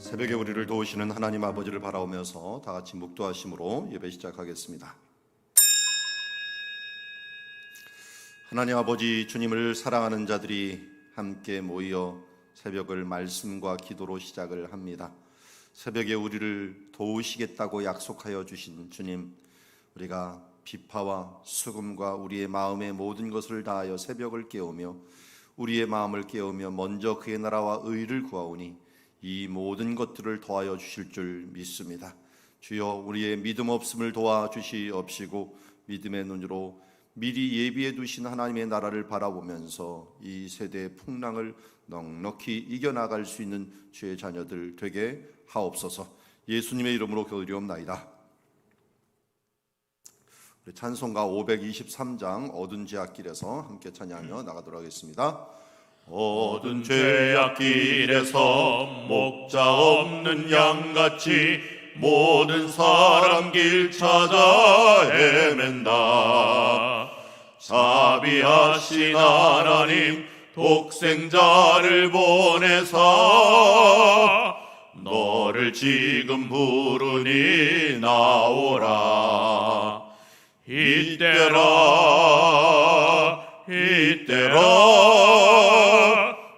새벽에 우리를 도우시는 하나님 아버지를 바라오면서 다 같이 묵도하심으로 예배 시작하겠습니다. 하나님 아버지, 주님을 사랑하는 자들이 함께 모여 새벽을 말씀과 기도로 시작을 합니다. 새벽에 우리를 도우시겠다고 약속하여 주신 주님, 우리가 비파와 수금과 우리의 마음의 모든 것을 다하여 새벽을 깨우며 우리의 마음을 깨우며 먼저 그의 나라와 의를 구하오니 이 모든 것들을 더하여 주실 줄 믿습니다. 주여, 우리의 믿음 없음을 도와주시옵시고 믿음의 눈으로 미리 예비해 두신 하나님의 나라를 바라보면서 이 세대의 풍랑을 넉넉히 이겨나갈 수 있는 주의 자녀들 되게 하옵소서. 예수님의 이름으로 기도드리옵나이다. 찬송가 523장 어두운 죄악길에서 함께 찬양하며 나가도록 하겠습니다. 어두운 죄악길에서 목자 없는 양같이 모든 사람 길 찾아 헤맨다. 자비하신 하나님 독생자를 보내사 너를 지금 부르니 나오라. 이때라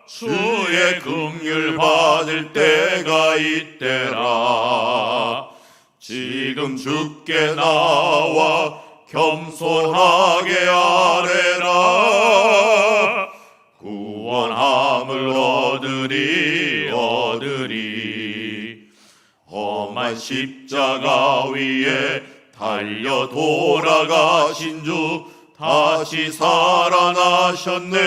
주의 긍휼 받을 때가 이때라. 지금 주께 나와 겸손하게 아뢰라. 구원함을 얻으리. 험한 십자가 위에 달려 돌아가신 주 다시 살아나셨네.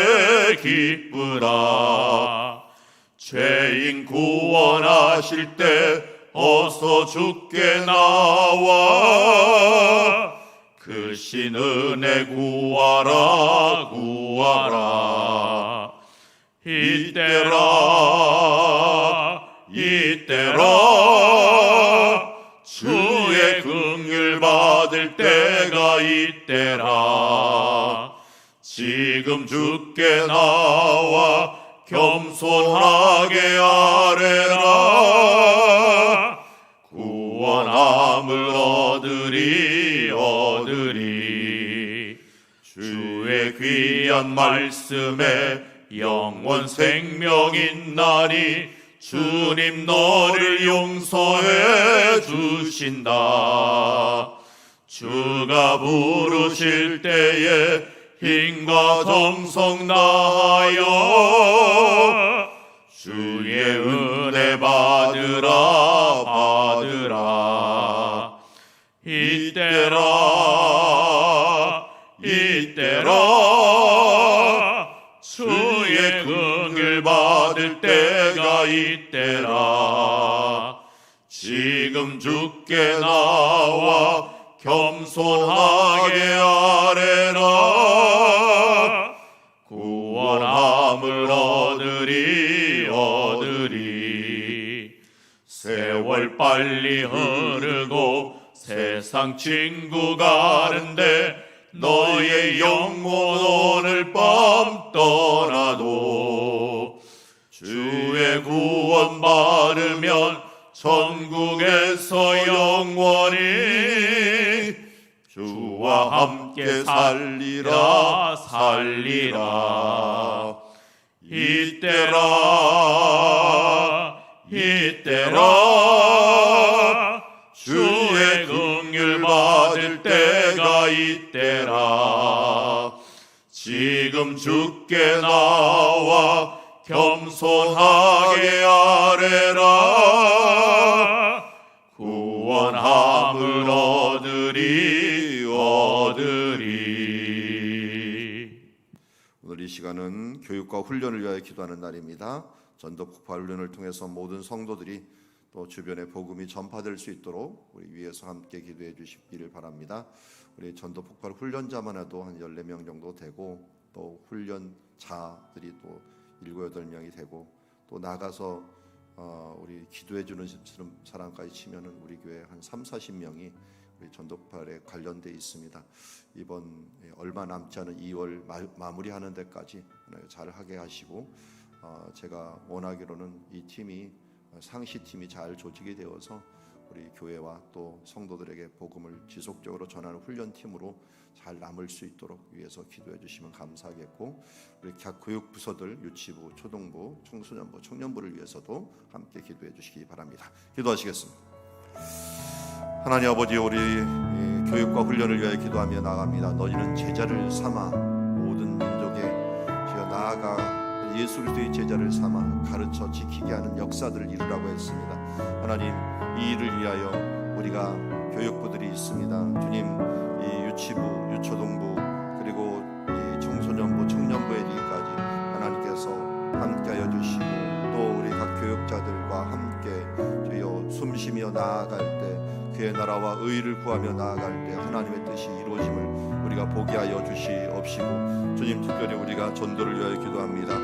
기쁘라. 죄인 구원하실 때 어서 주께 나와 그 신 은혜 구하라. 이때라 주의 긍휼 받을 때가 이때라. 지금 주께 나와 겸손하게 아뢰라. 구원함을 얻으리. 주의 귀한 말씀에 영원 생명 있나니 주님 너를 용서해 주신다. 주가 부르실 때에 힘과 정성 다하여 주의 은혜 받으라. 이때라 주의 긍휼 받을 때가 이때라. 지금 주께 나와 겸손하게 아뢰라. 구원함을 얻으리. 세월 빨리 흐르고 세상 친구 가는데 너의 영혼 오늘 밤 떠나도 주의 구원 받으면 천국에서 영원히 주와 함께 살리라. 이때라 주의 긍휼 받을 때가 이때라. 지금 주께 나와 겸손하게 아뢰라. 구원함을 얻으리. 오늘 이 시간은 교육과 훈련을 위하여 기도하는 날입니다. 전도 폭발 훈련을 통해서 모든 성도들이 또 주변에 복음이 전파될 수 있도록 우리 위에서 함께 기도해 주시기를 바랍니다. 우리 전도 폭발 훈련자만 해도 한 14명 정도 되고 또 훈련자들이 또 7, 8명이 되고 또 나가서 우리 기도해 주는 사람까지 치면은 우리 교회 한 3, 40명이 우리 전도 폭발에 관련돼 있습니다. 이번 얼마 남지 않은 2월 마무리하는 데까지 잘 하게 하시고 제가 원하기로는 이 팀이 상시팀이 잘 조직이 되어서 우리 교회와 또 성도들에게 복음을 지속적으로 전하는 훈련팀으로 잘 남을 수 있도록 위해서 기도해 주시면 감사하겠고, 우리 각 교육부서들 유치부, 초등부, 청소년부, 청년부를 위해서도 함께 기도해 주시기 바랍니다. 기도하시겠습니다. 하나님 아버지, 우리 교육과 훈련을 위하여 기도하며 나아갑니다. 너희는 제자를 삼아 모든 민족에 주여 나아가 예수 그리스도의 제자를 삼아 가르쳐 지키게 하는 역사들을 이루라고 했습니다. 하나님, 이 일을 위하여 우리가 교육부들이 있습니다. 주님, 이 유치부, 유초등부, 그리고 이 청소년부, 청년부에 이르기까지 하나님께서 함께하여 주시고, 또 우리 각 교육자들과 함께 주여 숨쉬며 나아갈 때, 그의 나라와 의를 구하며 나아갈 때 하나님의 뜻이 이루어짐을 우리가 보게 하여 주시옵시고, 주님, 특별히 우리가 전도를 위하여 기도합니다.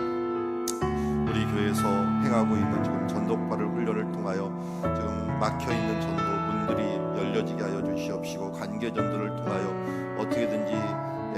우리 교회에서 행하고 있는 지금 전도과를 훈련을 통하여 지금 막혀있는 전도문들이 열려지게 하여 주시옵시고, 관계 전도를 통하여 어떻게든지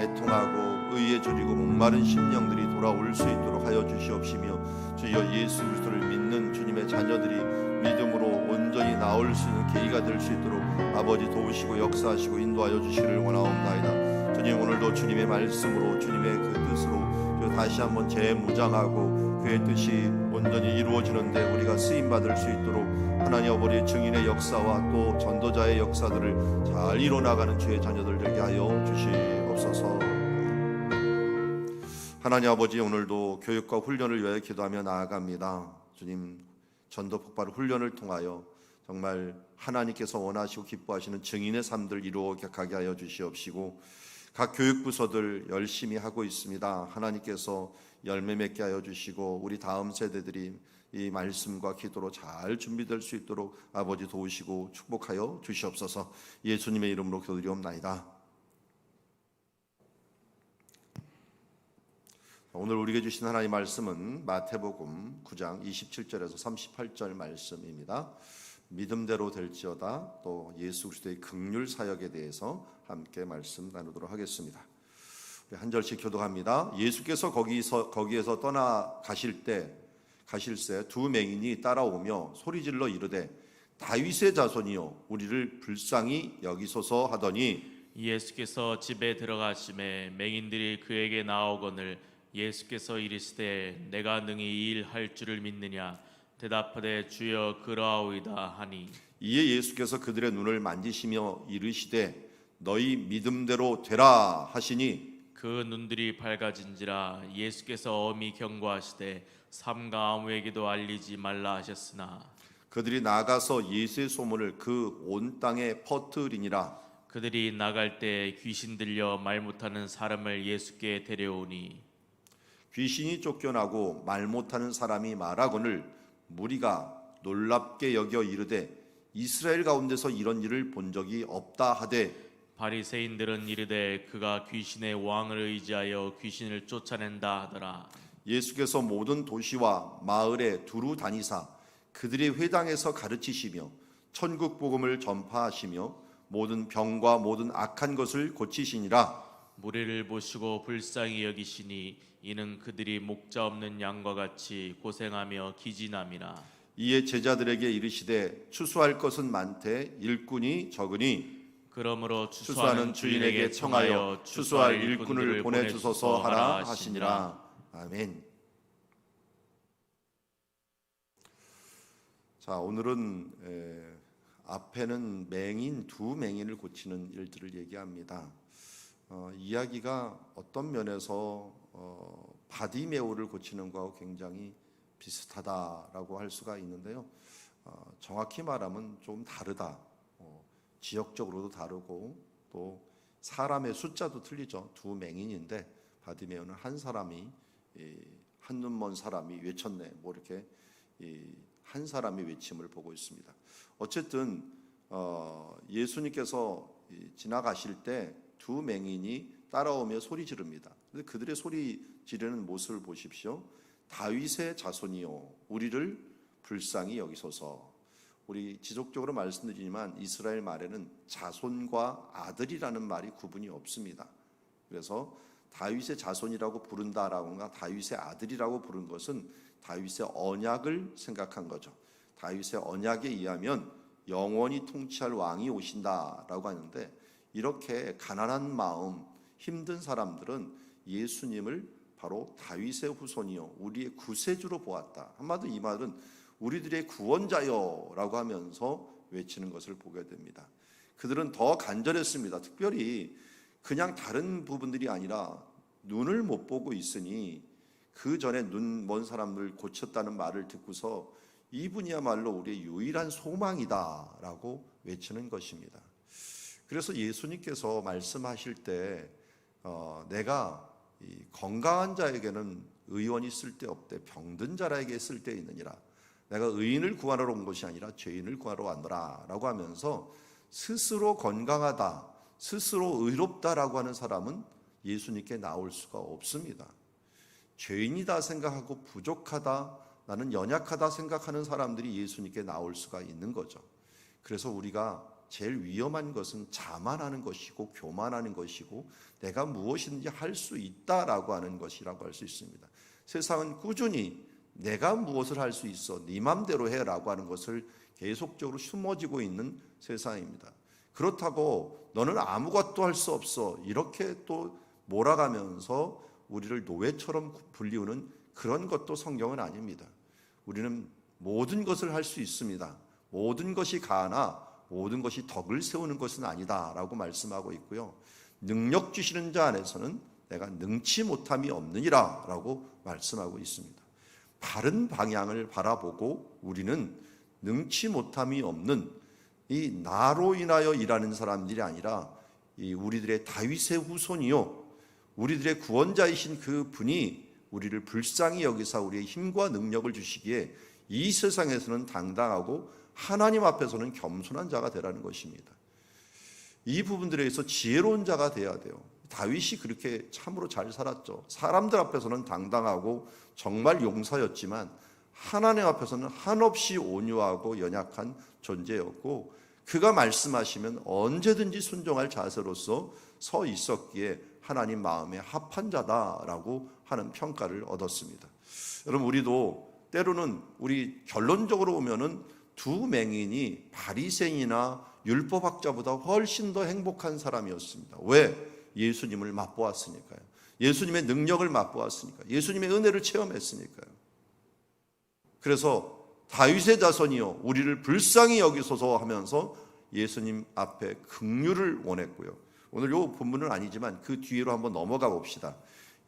애통하고 의에 졸이고 목마른 심령들이 돌아올 수 있도록 하여 주시옵시며, 주여 예수 그리스도를 믿는 주님의 자녀들이 믿음으로 온전히 나올 수 있는 계기가 될 수 있도록 아버지 도우시고 역사하시고 인도하여 주시기를 원하옵나이다. 주님, 오늘도 주님의 말씀으로 주님의 그 뜻으로 다시 한번 재무장하고 그의 뜻이 온전히 이루어지는데 우리가 쓰임받을 수 있도록 하나님 아버지 증인의 역사와 또 전도자의 역사들을 잘 이뤄나가는 주의 자녀들 되게 하여 주시옵소서. 하나님 아버지, 오늘도 교육과 훈련을 위하여 기도하며 나아갑니다. 주님, 전도 폭발 훈련을 통하여 정말 하나님께서 원하시고 기뻐하시는 증인의 삶들 이루어가게 하여 주시옵시고, 각 교육부서들 열심히 하고 있습니다. 하나님께서 열매 맺게 하여 주시고, 우리 다음 세대들이 이 말씀과 기도로 잘 준비될 수 있도록 아버지 도우시고 축복하여 주시옵소서. 예수님의 이름으로 기도드리옵나이다. 오늘 우리에게 주신 하나님의 말씀은 마태복음 9장 27절에서 38절 말씀입니다. 믿음대로 될지어다, 또 예수 그리스도의 긍휼 사역에 대해서 함께 말씀 나누도록 하겠습니다. 우리 한 절씩 교독합니다. 예수께서 거기에서 떠나 가실새 두 맹인이 따라오며 소리질러 이르되 다윗의 자손이여 우리를 불쌍히 여기소서 하더니, 예수께서 집에 들어가심에 맹인들이 그에게 나오거늘 예수께서 이르시되 내가 능히 이 일 할 줄을 믿느냐. 대답하되 주여 그러하오이다 하니, 이에 예수께서 그들의 눈을 만지시며 이르시되 너희 믿음대로 되라 하시니, 그 눈들이 밝아진지라. 예수께서 엄히 경고하시되 삼가 아무에게도 알리지 말라 하셨으나 그들이 나가서 예수의 소문을 그 온 땅에 퍼뜨리니라. 그들이 나갈 때 귀신 들려 말 못하는 사람을 예수께 데려오니, 귀신이 쫓겨나고 말 못하는 사람이 말하거늘 무리가 놀랍게 여겨 이르되 이스라엘 가운데서 이런 일을 본 적이 없다 하되, 바리새인들은 이르되 그가 귀신의 왕을 의지하여 귀신을 쫓아낸다 하더라. 예수께서 모든 도시와 마을에 두루 다니사 그들의 회당에서 가르치시며 천국 복음을 전파하시며 모든 병과 모든 악한 것을 고치시니라. 무리를 보시고 불쌍히 여기시니 이는 그들이 목자 없는 양과 같이 고생하며 기진함이라. 이에 제자들에게 이르시되 추수할 것은 많되 일꾼이 적으니, 그러므로 추수하는 주인에게 청하여 추수할 일꾼을 보내주소서 하라 하시니라. 아멘. 자, 오늘은 앞에는 두 맹인을 고치는 일들을 얘기합니다. 이야기가 어떤 면에서 바디메오를 고치는 것과 굉장히 비슷하다라고 할 수가 있는데요. 정확히 말하면 좀 다르다. 지역적으로도 다르고 또 사람의 숫자도 틀리죠. 두 맹인인데 바디메오는 한 사람이 한눈 먼 사람이 외쳤네, 뭐 이렇게 한 사람이 외침을 보고 있습니다. 어쨌든 예수님께서 지나가실 때 두 맹인이 따라오며 소리 지릅니다. 그런데 그들의 소리 지르는 모습을 보십시오. 다윗의 자손이요 우리를 불쌍히 여기소서. 우리 지속적으로 말씀드리지만 이스라엘 말에는 자손과 아들이라는 말이 구분이 없습니다. 그래서 다윗의 자손이라고 부른다라거나 다윗의 아들이라고 부른 것은 다윗의 언약을 생각한 거죠. 다윗의 언약에 의하면 영원히 통치할 왕이 오신다라고 하는데, 이렇게 가난한 마음, 힘든 사람들은 예수님을 바로 다윗의 후손이요 우리의 구세주로 보았다. 한마디로 이 말은 우리들의 구원자요라고 하면서 외치는 것을 보게 됩니다. 그들은 더 간절했습니다. 특별히 그냥 다른 부분들이 아니라 눈을 못 보고 있으니 그 전에 눈 먼 사람을 고쳤다는 말을 듣고서 이분이야말로 우리의 유일한 소망이다라고 외치는 것입니다. 그래서 예수님께서 말씀하실 때 내가 이 건강한 자에게는 의원이 쓸데없되 병든 자라에게 쓸데있느니라. 내가 의인을 구하러 온 것이 아니라 죄인을 구하러 왔노라 라고 하면서 스스로 건강하다, 스스로 의롭다라고 하는 사람은 예수님께 나올 수가 없습니다. 죄인이다 생각하고 부족하다, 나는 연약하다 생각하는 사람들이 예수님께 나올 수가 있는 거죠. 그래서 우리가 제일 위험한 것은 자만하는 것이고 교만하는 것이고 내가 무엇이든지 할 수 있다라고 하는 것이라고 할 수 있습니다. 세상은 꾸준히 내가 무엇을 할 수 있어, 네 맘대로 해라고 하는 것을 계속적으로 숨어지고 있는 세상입니다. 그렇다고 너는 아무것도 할 수 없어 이렇게 또 몰아가면서 우리를 노예처럼 불리우는 그런 것도 성경은 아닙니다. 우리는 모든 것을 할 수 있습니다. 모든 것이 가나 모든 것이 덕을 세우는 것은 아니다라고 말씀하고 있고요. 능력 주시는 자 안에서는 내가 능치 못함이 없느니라 라고 말씀하고 있습니다. 바른 방향을 바라보고 우리는 능치 못함이 없는 이 나로 인하여 일하는 사람들이 아니라 이 우리들의 다윗의 후손이요 우리들의 구원자이신 그 분이 우리를 불쌍히 여기사 우리의 힘과 능력을 주시기에 이 세상에서는 당당하고 하나님 앞에서는 겸손한 자가 되라는 것입니다. 이 부분들에 의해서 지혜로운 자가 돼야 돼요. 다윗이 그렇게 참으로 잘 살았죠. 사람들 앞에서는 당당하고 정말 용사였지만 하나님 앞에서는 한없이 온유하고 연약한 존재였고 그가 말씀하시면 언제든지 순종할 자세로서 서 있었기에 하나님 마음에 합한 자다라고 하는 평가를 얻었습니다. 여러분 우리도 때로는 우리 결론적으로 보면은 두 맹인이 바리새인이나 율법학자보다 훨씬 더 행복한 사람이었습니다. 왜? 예수님을 맛보았으니까요. 예수님의 능력을 맛보았으니까. 예수님의 은혜를 체험했으니까요. 그래서 다윗의 자손이여 우리를 불쌍히 여기소서 하면서 예수님 앞에 긍휼을 원했고요. 오늘 이 본문은 아니지만 그 뒤로 한번 넘어가 봅시다.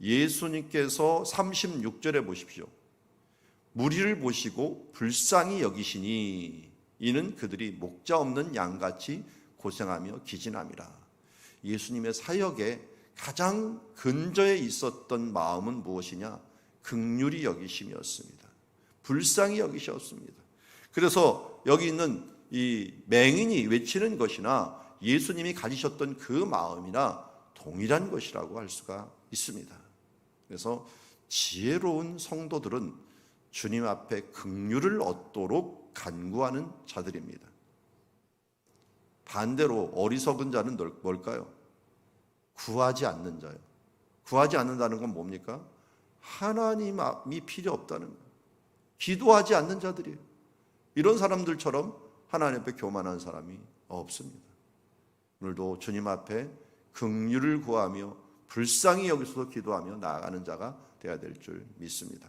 예수님께서 36절에 보십시오. 무리를 보시고 불쌍히 여기시니 이는 그들이 목자 없는 양같이 고생하며 기진함이라. 예수님의 사역에 가장 근저에 있었던 마음은 무엇이냐? 긍휼히 여기심이었습니다. 불쌍히 여기셨습니다. 그래서 여기 있는 이 맹인이 외치는 것이나 예수님이 가지셨던 그 마음이나 동일한 것이라고 할 수가 있습니다. 그래서 지혜로운 성도들은 주님 앞에 긍휼을 얻도록 간구하는 자들입니다. 반대로 어리석은 자는 뭘까요? 구하지 않는 자요. 구하지 않는다는 건 뭡니까? 하나님이 필요 없다는 거예요. 기도하지 않는 자들이에요. 이런 사람들처럼 하나님 앞에 교만한 사람이 없습니다. 오늘도 주님 앞에 긍휼을 구하며 불쌍히 여기서도 기도하며 나아가는 자가 되어야 될 줄 믿습니다.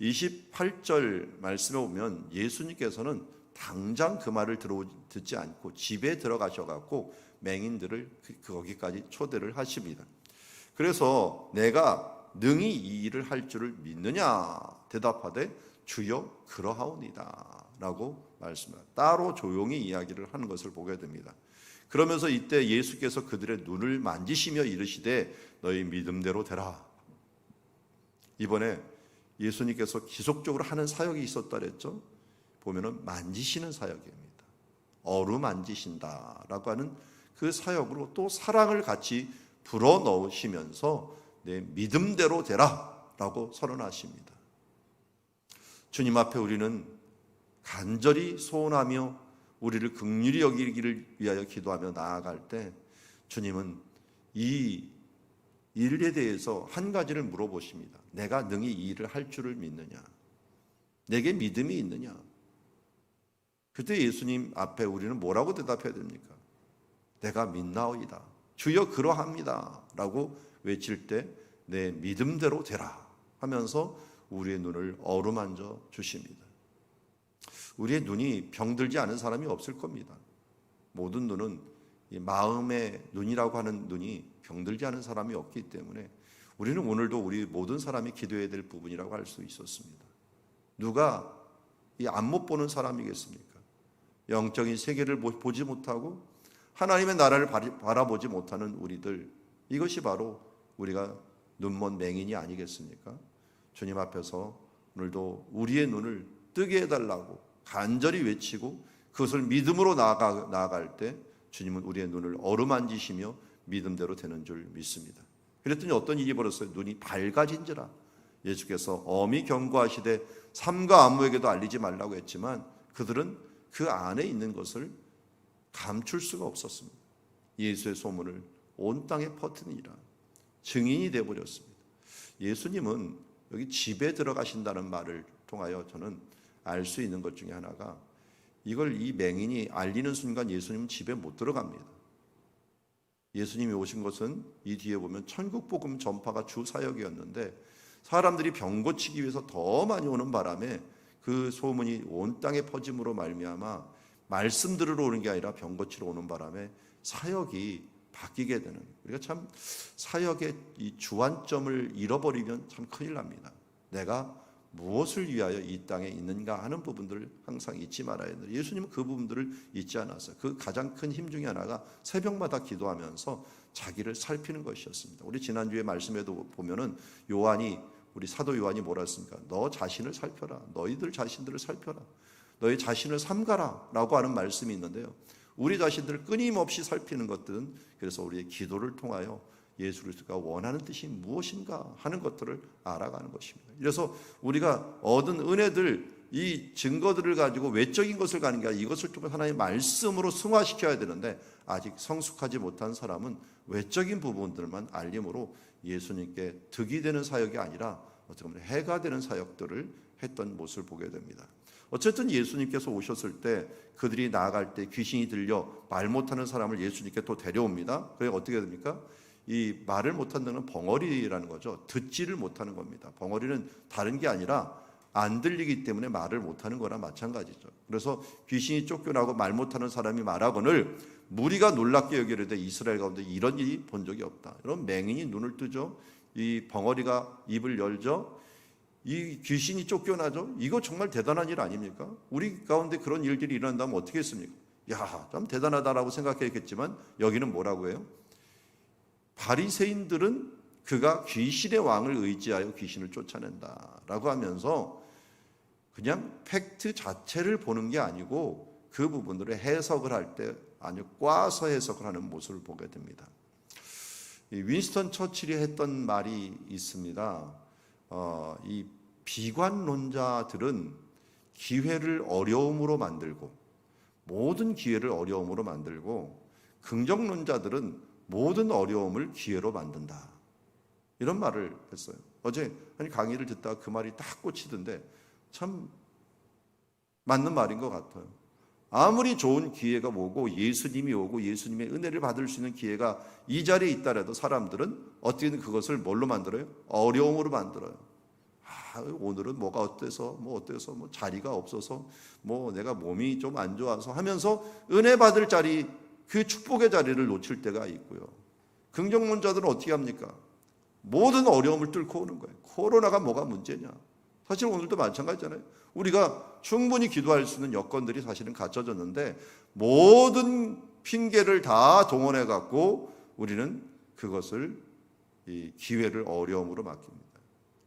28절 말씀에 보면 예수님께서는 당장 그 말을 듣지 않고 집에 들어가셔갖고 맹인들을 거기까지 초대를 하십니다. 그래서 내가 능히 이 일을 할 줄을 믿느냐 대답하되 주여 그러하오니다 라고 말씀합니다. 따로 조용히 이야기를 하는 것을 보게 됩니다. 그러면서 이때 예수께서 그들의 눈을 만지시며 이르시되 너희 믿음대로 되라. 이번에 예수님께서 지속적으로 하는 사역이 있었다 그랬죠. 보면은 만지시는 사역입니다. 어루만지신다라고 하는 그 사역으로 또 사랑을 같이 불어넣으시면서 내 믿음대로 되라라고 선언하십니다. 주님 앞에 우리는 간절히 소원하며 우리를 긍휼히 여기기를 위하여 기도하며 나아갈 때 주님은 이 일에 대해서 한 가지를 물어보십니다. 내가 능히 이 일을 할 줄을 믿느냐? 내게 믿음이 있느냐? 그때 예수님 앞에 우리는 뭐라고 대답해야 됩니까? 내가 믿나이다. 주여 그러합니다. 라고 외칠 때 내 믿음대로 되라 하면서 우리의 눈을 어루만져 주십니다. 우리의 눈이 병들지 않은 사람이 없을 겁니다. 모든 눈은 이 마음의 눈이라고 하는 눈이 병들지 않은 사람이 없기 때문에 우리는 오늘도 우리 모든 사람이 기도해야 될 부분이라고 할 수 있었습니다. 누가 이 안 못 보는 사람이겠습니까? 영적인 세계를 보지 못하고 하나님의 나라를 바라보지 못하는 우리들, 이것이 바로 우리가 눈먼 맹인이 아니겠습니까? 주님 앞에서 오늘도 우리의 눈을 뜨게 해달라고 간절히 외치고 그것을 믿음으로 나아갈 때 주님은 우리의 눈을 어루만지시며 믿음대로 되는 줄 믿습니다. 그랬더니 어떤 일이 벌었어요? 눈이 밝아진지라. 예수께서 엄히 경고하시되 삼가 아무에게도 알리지 말라고 했지만 그들은 그 안에 있는 것을 감출 수가 없었습니다. 예수의 소문을 온 땅에 퍼뜨리니라. 증인이 되어버렸습니다. 예수님은 여기 집에 들어가신다는 말을 통하여 저는 알 수 있는 것 중에 하나가, 이걸 이 맹인이 알리는 순간 예수님은 집에 못 들어갑니다. 예수님이 오신 것은 이 뒤에 보면 천국복음 전파가 주 사역이었는데 사람들이 병 고치기 위해서 더 많이 오는 바람에 그 소문이 온 땅에 퍼짐으로 말미암아 말씀 들으러 오는 게 아니라 병 고치러 오는 바람에 사역이 바뀌게 되는, 우리가 참 사역의 이 주안점을 잃어버리면 참 큰일 납니다. 내가 무엇을 위하여 이 땅에 있는가 하는 부분들을 항상 잊지 말아야 돼요. 예수님은 그 부분들을 잊지 않았어요. 그 가장 큰 힘 중에 하나가 새벽마다 기도하면서 자기를 살피는 것이었습니다. 우리 지난주에 말씀에도 보면은 우리 사도 요한이 뭐라 했습니까? 너 자신을 살펴라. 너희들 자신들을 살펴라. 너희 자신을 삼가라 라고 하는 말씀이 있는데요, 우리 자신들을 끊임없이 살피는 것들은 그래서 우리의 기도를 통하여 예수 그리스도가 원하는 뜻이 무엇인가 하는 것들을 알아가는 것입니다. 그래서 우리가 얻은 은혜들, 이 증거들을 가지고 외적인 것을 가는 게 아니라 이것을 통해 하나님의 말씀으로 승화시켜야 되는데 아직 성숙하지 못한 사람은 외적인 부분들만 알림으로 예수님께 득이 되는 사역이 아니라 어떻게 보면 해가 되는 사역들을 했던 모습을 보게 됩니다. 어쨌든 예수님께서 오셨을 때 그들이 나아갈 때 귀신이 들려 말 못하는 사람을 예수님께 또 데려옵니다. 그래 어떻게 됩니까? 이 말을 못하는 건 벙어리라는 거죠. 듣지를 못하는 겁니다. 벙어리는 다른 게 아니라 안 들리기 때문에 말을 못하는 거나 마찬가지죠. 그래서 귀신이 쫓겨나고 말 못하는 사람이 말하거늘 무리가 놀랍게 여기려되 이스라엘 가운데 이런 일이 본 적이 없다. 이런 맹인이 눈을 뜨죠. 이 벙어리가 입을 열죠. 이 귀신이 쫓겨나죠. 이거 정말 대단한 일 아닙니까? 우리 가운데 그런 일들이 일어난다면 어떻게 했습니까? 야, 참 대단하다라고 생각했겠지만 여기는 뭐라고 해요? 바리새인들은 그가 귀신의 왕을 의지하여 귀신을 쫓아낸다라고 하면서 그냥 팩트 자체를 보는 게 아니고 그 부분들을 해석을 할 때 아주 꽈서 해석을 하는 모습을 보게 됩니다. 윈스턴 처칠이 했던 말이 있습니다. 이 비관론자들은 기회를 어려움으로 만들고, 모든 기회를 어려움으로 만들고, 긍정론자들은 모든 어려움을 기회로 만든다. 이런 말을 했어요. 어제 강의를 듣다가 그 말이 딱 꽂히던데 참 맞는 말인 것 같아요. 아무리 좋은 기회가 오고 예수님이 오고 예수님의 은혜를 받을 수 있는 기회가 이 자리에 있다라도 사람들은 어떻게든 그것을 뭘로 만들어요? 어려움으로 만들어요. 오늘은 뭐가 어때서 뭐 자리가 없어서 뭐 내가 몸이 좀 안 좋아서 하면서 은혜 받을 자리, 그 축복의 자리를 놓칠 때가 있고요. 긍정론자들은 어떻게 합니까? 모든 어려움을 뚫고 오는 거예요. 코로나가 뭐가 문제냐? 사실 오늘도 마찬가지잖아요. 우리가 충분히 기도할 수 있는 여건들이 사실은 갖춰졌는데 모든 핑계를 다 동원해 갖고 우리는 그것을, 이 기회를 어려움으로 맡깁니다.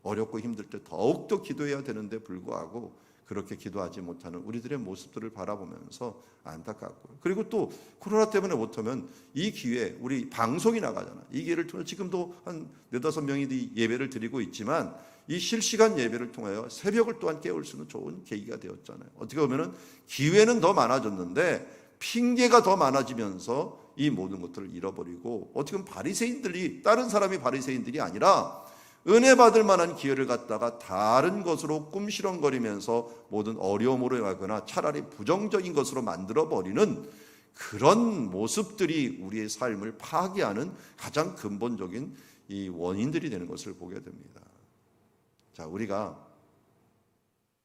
어렵고 힘들 때 더욱더 기도해야 되는데 불구하고 그렇게 기도하지 못하는 우리들의 모습들을 바라보면서 안타깝고요. 그리고 또 코로나 때문에 못하면 이 기회, 우리 방송이 나가잖아. 이 기회를 통해 지금도 한 4-5명이 예배를 드리고 있지만 이 실시간 예배를 통하여 새벽을 또한 깨울 수 있는 좋은 계기가 되었잖아요. 어떻게 보면 기회는 더 많아졌는데 핑계가 더 많아지면서 이 모든 것들을 잃어버리고, 어떻게 보면 바리새인들이, 다른 사람이 바리새인들이 아니라 은혜 받을 만한 기회를 갖다가 다른 것으로 꿈시렁거리면서 모든 어려움으로 가거나 차라리 부정적인 것으로 만들어버리는 그런 모습들이 우리의 삶을 파괴하는 가장 근본적인 이 원인들이 되는 것을 보게 됩니다. 자, 우리가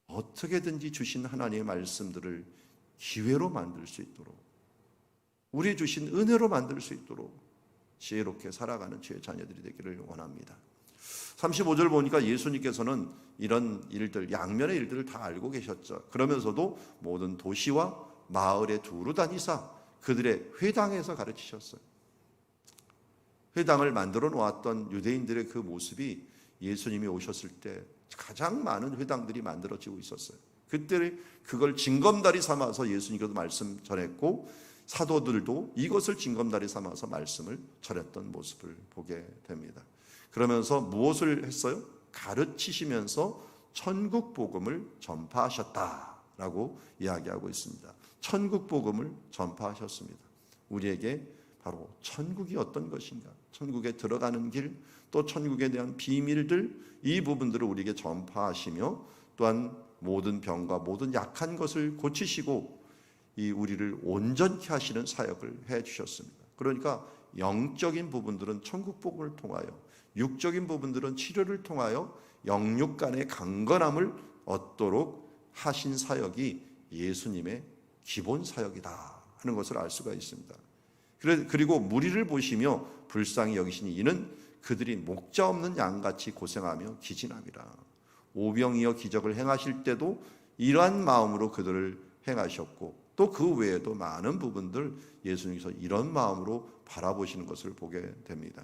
어떻게든지 주신 하나님의 말씀들을 기회로 만들 수 있도록, 우리 주신 은혜로 만들 수 있도록 지혜롭게 살아가는 주의 자녀들이 되기를 원합니다. 35절 보니까 예수님께서는 이런 일들, 양면의 일들을 다 알고 계셨죠. 그러면서도 모든 도시와 마을에 두루 다니사 그들의 회당에서 가르치셨어요. 회당을 만들어 놓았던 유대인들의 그 모습이 예수님이 오셨을 때 가장 많은 회당들이 만들어지고 있었어요. 그때 그걸 징검다리 삼아서 예수님께서 말씀 전했고, 사도들도 이것을 징검다리 삼아서 말씀을 전했던 모습을 보게 됩니다. 그러면서 무엇을 했어요? 가르치시면서 천국 복음을 전파하셨다라고 이야기하고 있습니다. 천국 복음을 전파하셨습니다. 우리에게 바로 천국이 어떤 것인가, 천국에 들어가는 길, 또 천국에 대한 비밀들, 이 부분들을 우리에게 전파하시며 또한 모든 병과 모든 약한 것을 고치시고 이 우리를 온전케 하시는 사역을 해 주셨습니다. 그러니까 영적인 부분들은 천국 복음을 통하여, 육적인 부분들은 치료를 통하여 영육 간의 강건함을 얻도록 하신 사역이 예수님의 기본 사역이다 하는 것을 알 수가 있습니다. 그리고 무리를 보시며 불쌍히 여기시니 이는 그들이 목자 없는 양같이 고생하며 기진함이라. 오병이어 기적을 행하실 때도 이러한 마음으로 그들을 행하셨고, 또 그 외에도 많은 부분들 예수님께서 이런 마음으로 바라보시는 것을 보게 됩니다.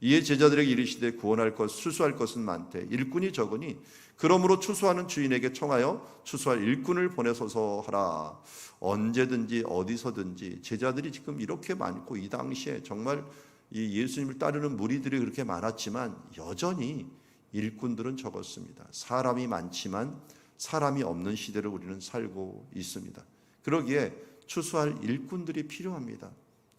이에 제자들에게 이르시되 구원할 것 추수할 것은 많되 일꾼이 적으니 그러므로 추수하는 주인에게 청하여 추수할 일꾼을 보내소서 하라. 언제든지 어디서든지 제자들이 지금 이렇게 많고, 이 당시에 정말 이 예수님을 따르는 무리들이 그렇게 많았지만 여전히 일꾼들은 적었습니다. 사람이 많지만 사람이 없는 시대를 우리는 살고 있습니다. 그러기에 추수할 일꾼들이 필요합니다.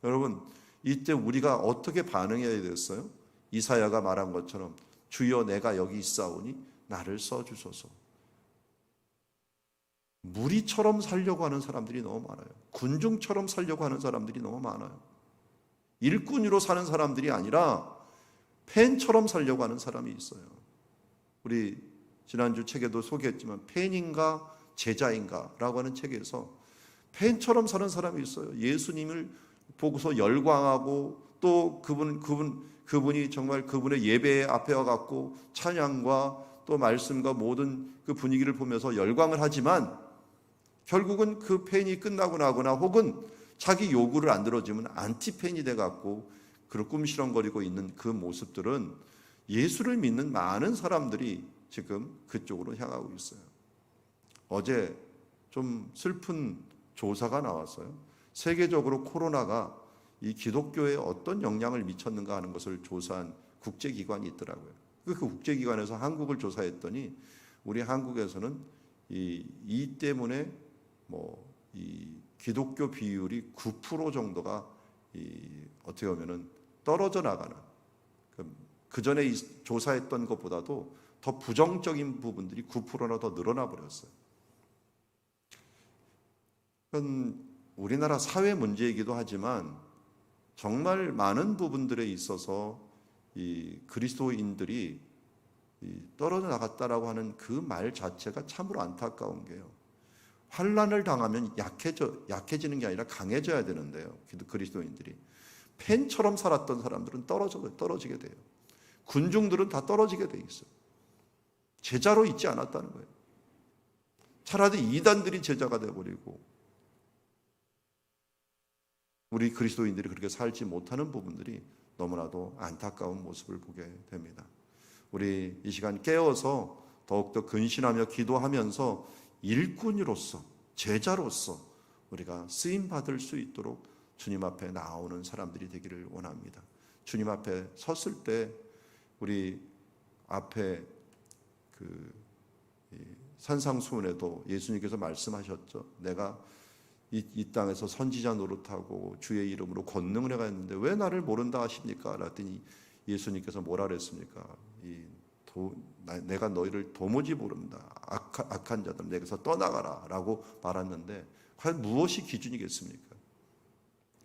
여러분, 이때 우리가 어떻게 반응해야 되겠어요? 이사야가 말한 것처럼 주여 내가 여기 있사오니 나를 써주소서. 무리처럼 살려고 하는 사람들이 너무 많아요. 군중처럼 살려고 하는 사람들이 너무 많아요. 일꾼으로 사는 사람들이 아니라 팬처럼 살려고 하는 사람이 있어요. 우리 지난주 책에도 소개했지만 팬인가 제자인가 라고 하는 책에서 팬처럼 사는 사람이 있어요. 예수님을 보고서 열광하고 또 그분이 정말 그분의 예배 앞에 와갖고 찬양과 또 말씀과 모든 그 분위기를 보면서 열광을 하지만 결국은 그 팬이 끝나고 나거나 혹은 자기 요구를 안 들어주면 안티팬이 돼갖고 그런 꿈시렁거리고 있는 그 모습들은 예수를 믿는 많은 사람들이 지금 그쪽으로 향하고 있어요. 어제 좀 슬픈 조사가 나왔어요. 세계적으로 코로나가 이 기독교에 어떤 영향을 미쳤는가 하는 것을 조사한 국제기관이 있더라고요. 그 국제기관에서 한국을 조사했더니 우리 한국에서는 이 때문에 이 기독교 비율이 9% 정도가 어떻게 보면은 떨어져 나가는, 그 전에 조사했던 것보다도 더 부정적인 부분들이 9%나 더 늘어나 버렸어요. 그건 우리나라 사회 문제이기도 하지만 정말 많은 부분들에 있어서 이 그리스도인들이 떨어져 나갔다라고 하는 그 말 자체가 참으로 안타까운 게요. 환난을 당하면 약해지는 게 아니라 강해져야 되는데요. 그리스도인들이 팬처럼 살았던 사람들은 떨어지게 돼요. 군중들은 다 떨어지게 돼 있어요. 제자로 있지 않았다는 거예요. 차라리 이단들이 제자가 돼버리고 우리 그리스도인들이 그렇게 살지 못하는 부분들이 너무나도 안타까운 모습을 보게 됩니다. 우리 이 시간 깨어서 더욱더 근신하며 기도하면서 일꾼으로서, 제자로서 우리가 쓰임받을 수 있도록 주님 앞에 나오는 사람들이 되기를 원합니다. 주님 앞에 섰을 때 우리 앞에 산상수훈에도 예수님께서 말씀하셨죠. 내가 이 땅에서 선지자 노릇하고 주의 이름으로 권능을 해가 했는데 왜 나를 모른다 하십니까? 그랬더니 예수님께서 뭐라 그랬습니까? 내가 너희를 도무지 모른다. 악한 자들 내게서 떠나가라 라고 말했는데 과연 무엇이 기준이겠습니까?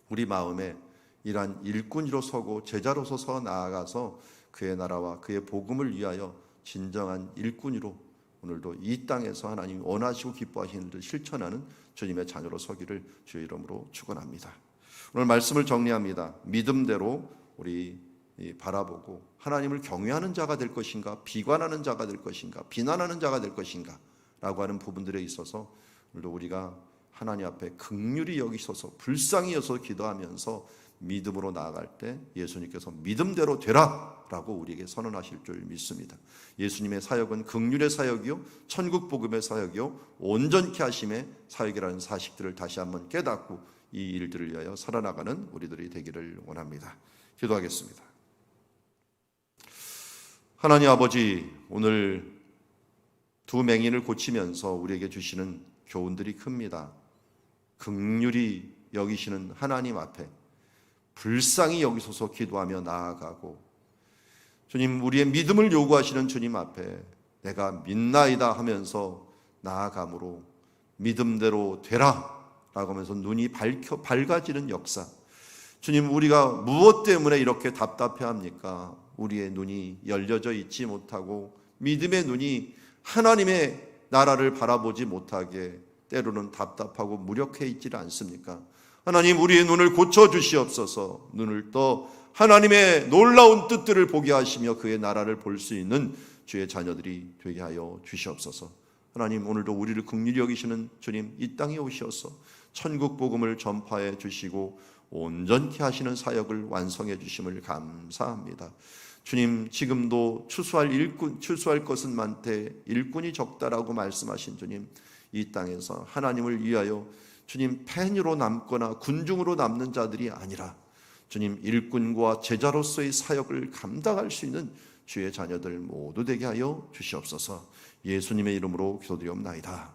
우리 마음에 이러한 일꾼으로 서고 제자로서 나아가서 그의 나라와 그의 복음을 위하여 진정한 일꾼으로 오늘도 이 땅에서 하나님이 원하시고 기뻐하시는 일을 실천하는 주님의 자녀로 서기를 주의 이름으로 축원합니다. 오늘 말씀을 정리합니다. 믿음대로 우리 바라보고 하나님을 경외하는 자가 될 것인가, 비관하는 자가 될 것인가, 비난하는 자가 될 것인가 라고 하는 부분들에 있어서 오늘도 우리가 하나님 앞에 긍휼히 여기셔서 불쌍히 여서 기도하면서 믿음으로 나아갈 때 예수님께서 믿음대로 되라 라고 우리에게 선언하실 줄 믿습니다. 예수님의 사역은 긍휼의 사역이요 천국 복음의 사역이요 온전케 하심의 사역이라는 사실들을 다시 한번 깨닫고 이 일들을 위하여 살아나가는 우리들이 되기를 원합니다. 기도하겠습니다. 하나님 아버지, 오늘 두 맹인을 고치면서 우리에게 주시는 교훈들이 큽니다. 긍휼히 여기시는 하나님 앞에 불쌍히 여기소서 기도하며 나아가고, 주님, 우리의 믿음을 요구하시는 주님 앞에 내가 믿나이다 하면서 나아감으로 믿음대로 되라 라고 하면서 눈이 밝아지는 역사. 주님, 우리가 무엇 때문에 이렇게 답답해합니까? 우리의 눈이 열려져 있지 못하고 믿음의 눈이 하나님의 나라를 바라보지 못하게 때로는 답답하고 무력해 있지 않습니까? 하나님, 우리의 눈을 고쳐주시옵소서. 눈을 떠 하나님의 놀라운 뜻들을 보게 하시며 그의 나라를 볼 수 있는 주의 자녀들이 되게 하여 주시옵소서. 하나님, 오늘도 우리를 긍휼히 여기시는 주님, 이 땅에 오셔서 천국 복음을 전파해 주시고 온전케 하시는 사역을 완성해 주심을 감사합니다. 주님, 지금도 추수할 것은 많되 일꾼이 적다라고 말씀하신 주님, 이 땅에서 하나님을 위하여 주님 팬으로 남거나 군중으로 남는 자들이 아니라 주님 일꾼과 제자로서의 사역을 감당할 수 있는 주의 자녀들 모두 되게 하여 주시옵소서. 예수님의 이름으로 기도드리옵나이다.